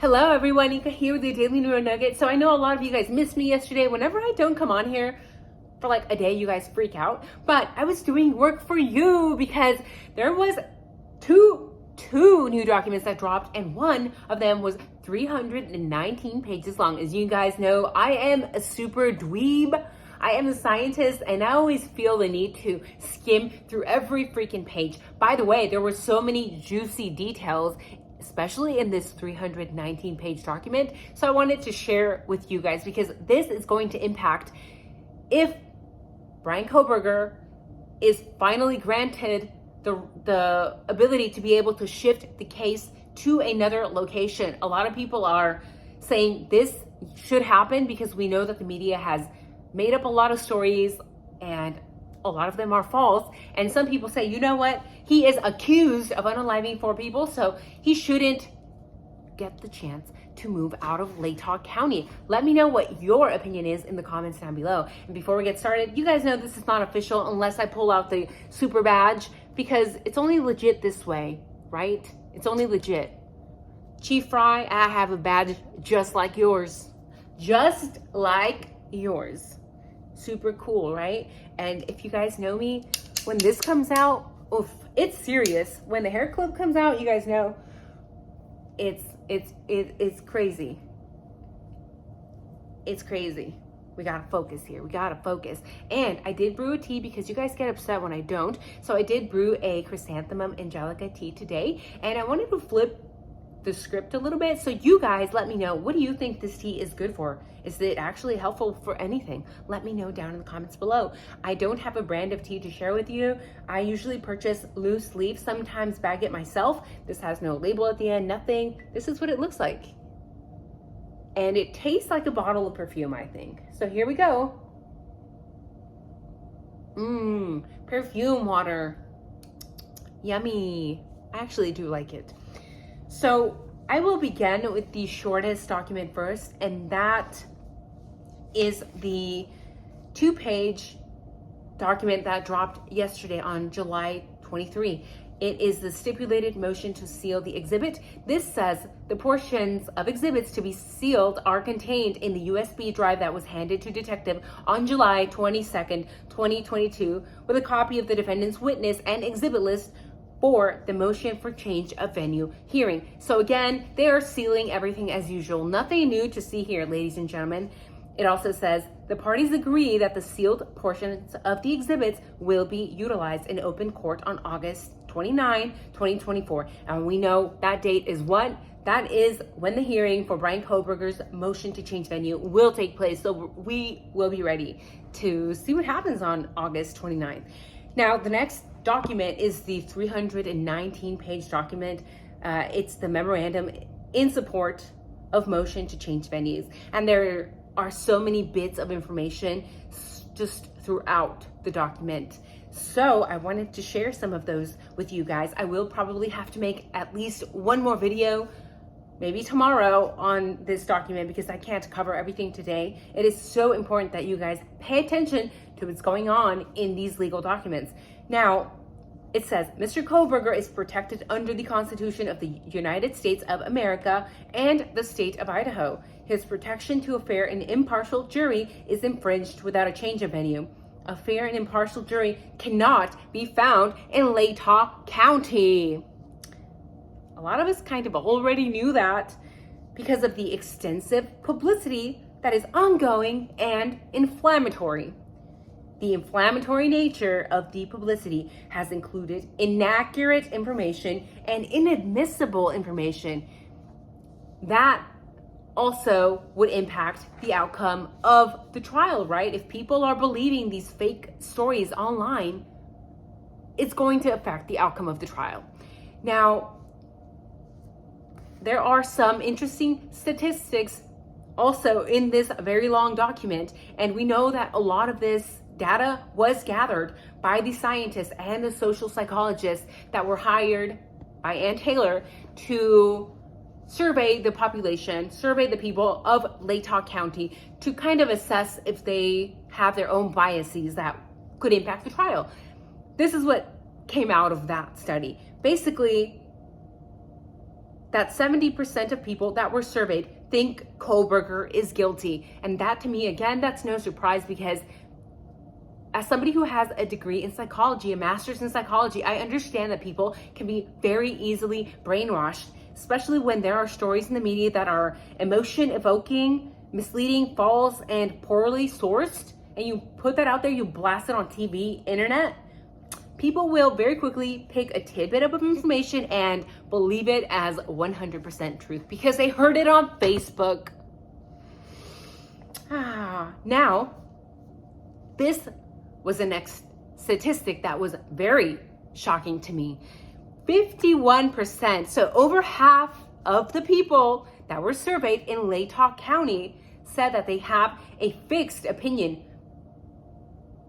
Hello everyone, Nika here with the Daily Neuro Nugget. So I know a lot of you guys missed me yesterday. Whenever I don't come on here for like a day, you guys freak out. But I was doing work for you because there was two new documents that dropped, and one of them was 319 pages long. As you guys know, I am a super dweeb. I am a scientist and I always feel the need to skim through every freaking page. By the way, there were so many juicy details, especially in this 319 page document. So I wanted to share with you guys because this is going to impact if Bryan Kohberger is finally granted the ability to be able to shift the case to another location. A lot of people are saying this should happen because we know that the media has made up a lot of stories and a lot of them are false. And some people say, you know what? He is accused of unaliving 4 people, so he shouldn't get the chance to move out of Latah County. Let me know what your opinion is in the comments down below. And before we get started, you guys know this is not official unless I pull out the super badge, because it's only legit this way, right? It's only legit. Chief Fry, I have a badge just like yours. Just like yours. Super cool, right? And if you guys know me, when this comes out, oof, it's serious. When the hair clip comes out, you guys know it's crazy. It's crazy. We gotta focus here. We gotta focus. And I did brew a tea because you guys get upset when I don't. So I did brew a chrysanthemum angelica tea today, and I wanted to flip the script a little bit. So you guys let me know, what do you think this tea is good for? Is it actually helpful for anything? Let me know down in the comments below. I don't have a brand of tea to share with you. I usually purchase loose leaf, sometimes bag it myself. This has no label at the end, nothing. This is what it looks like. And it tastes like a bottle of perfume, I think. So here we go. Perfume water. Yummy. I actually do like it. So I will begin with the shortest document first, and that is the 2-page document that dropped yesterday on July 23. It is the stipulated motion to seal the exhibit. This says the portions of exhibits to be sealed are contained in the USB drive that was handed to detective on July 22nd, 2022, with a copy of the defendant's witness and exhibit list for the motion for change of venue hearing. So again, they are sealing everything as usual. Nothing new to see here, ladies and gentlemen. It also says the parties agree that the sealed portions of the exhibits will be utilized in open court on August 29, 2024. And we know that date is what? That is when the hearing for Bryan Kohberger's motion to change venue will take place. So we will be ready to see what happens on August 29th. Now, the next document is the 319-page document. It's the memorandum in support of motion to change venues. And there are so many bits of information just throughout the document. So I wanted to share some of those with you guys. I will probably have to make at least one more video, maybe tomorrow, on this document because I can't cover everything today. It is so important that you guys pay attention to what's going on in these legal documents. Now, it says, Mr. Kohberger is protected under the Constitution of the United States of America and the state of Idaho. His protection to a fair and impartial jury is infringed without a change of venue. A fair and impartial jury cannot be found in Latah County. A lot of us kind of already knew that because of the extensive publicity that is ongoing and inflammatory. The inflammatory nature of the publicity has included inaccurate information and inadmissible information that also would impact the outcome of the trial, right? If people are believing these fake stories online, it's going to affect the outcome of the trial. Now, there are some interesting statistics also in this very long document, and we know that a lot of this data was gathered by the scientists and the social psychologists that were hired by Ann Taylor to survey the population, survey the people of Latah County to kind of assess if they have their own biases that could impact the trial. This is what came out of that study. Basically, that 70% of people that were surveyed think Kohberger is guilty. And that, to me, again, that's no surprise, because as somebody who has a degree in psychology, a master's in psychology, I understand that people can be very easily brainwashed, especially when there are stories in the media that are emotion evoking, misleading, false, and poorly sourced, and you put that out there, you blast it on TV, internet. People will very quickly pick a tidbit of information and believe it as 100% truth because they heard it on Facebook. Now, this was the next statistic that was very shocking to me. 51%, so over half of the people that were surveyed in Latah County said that they have a fixed opinion,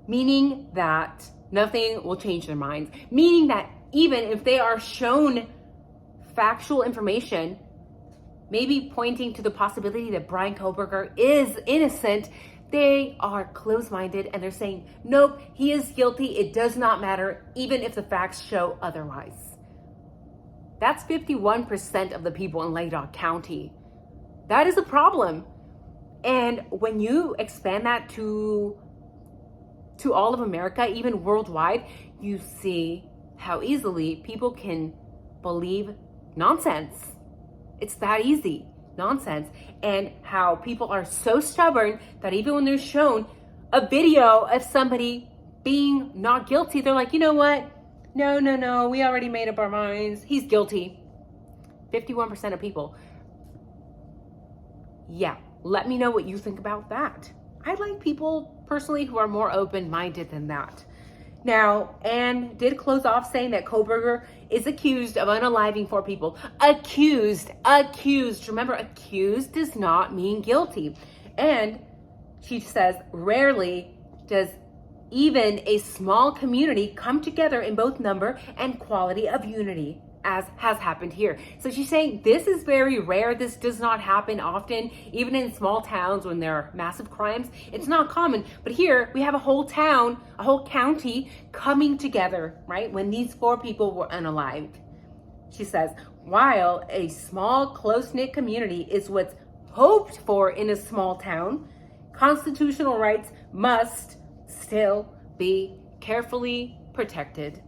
meaning that nothing will change their minds, meaning that even if they are shown factual information, maybe pointing to the possibility that Bryan Kohberger is innocent, they are closed-minded and they're saying, nope, he is guilty. It does not matter, even if the facts show otherwise. That's 51% of the people in Latah County. That is a problem. And when you expand that to all of America, even worldwide, you see how easily people can believe nonsense. It's that easy, nonsense. And how people are so stubborn that even when they're shown a video of somebody being not guilty, they're like, you know what? No, we already made up our minds. He's guilty. 51% of people. Yeah, let me know what you think about that. I like people personally who are more open-minded than that. Now, Anne did close off saying that Kohberger is accused of unaliving 4 people. Accused. Remember, accused does not mean guilty. And she says, rarely does even a small community come together in both number and quality of unity, as has happened here. So she's saying this is very rare. This does not happen often, even in small towns when there are massive crimes. It's not common. But here we have a whole town, a whole county coming together, right? When these 4 people were unalived. She says, while a small, close-knit community is what's hoped for in a small town, constitutional rights must still be carefully protected.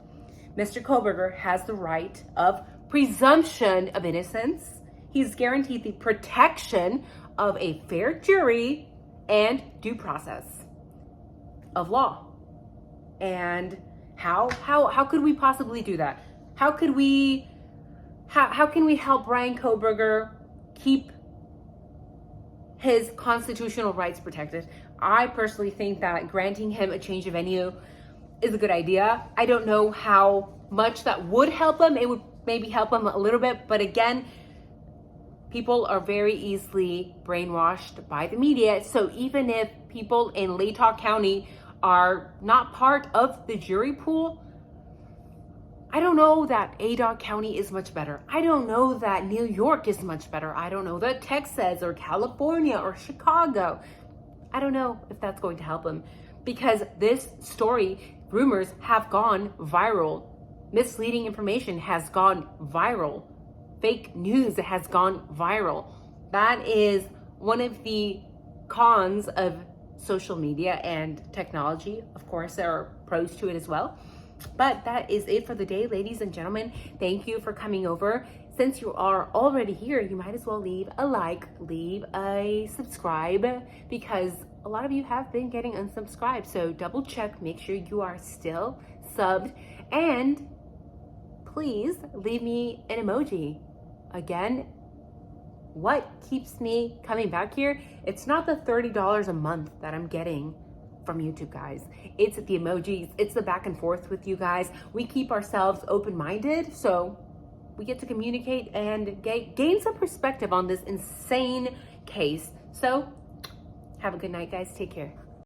Mr. Kohberger has the right of presumption of innocence. He's guaranteed the protection of a fair jury and due process of law. And how could we possibly do that? How can we help Bryan Kohberger keep his constitutional rights protected? I personally think that granting him a change of venue is a good idea. I don't know how much that would help him. It would maybe help him a little bit, but again, people are very easily brainwashed by the media. So even if people in Latah County are not part of the jury pool, I don't know that IDAHO County is much better. I don't know that New York is much better. I don't know that Texas or California or Chicago. I don't know if that's going to help him, because this story, rumors have gone viral. Misleading information has gone viral. Fake news has gone viral. That is one of the cons of social media and technology. Of course, there are pros to it as well. But that is it for the day, ladies and gentlemen. Thank you for coming over. Since you are already here, you might as well leave a like, leave a subscribe, because a lot of you have been getting unsubscribed. So double check, make sure you are still subbed, and please leave me an emoji. Again, what keeps me coming back here? It's not the $30 a month that I'm getting from YouTube, guys. It's the emojis, it's the back and forth with you guys. We keep ourselves open-minded, so we get to communicate and gain some perspective on this insane case. So have a good night, guys. Take care.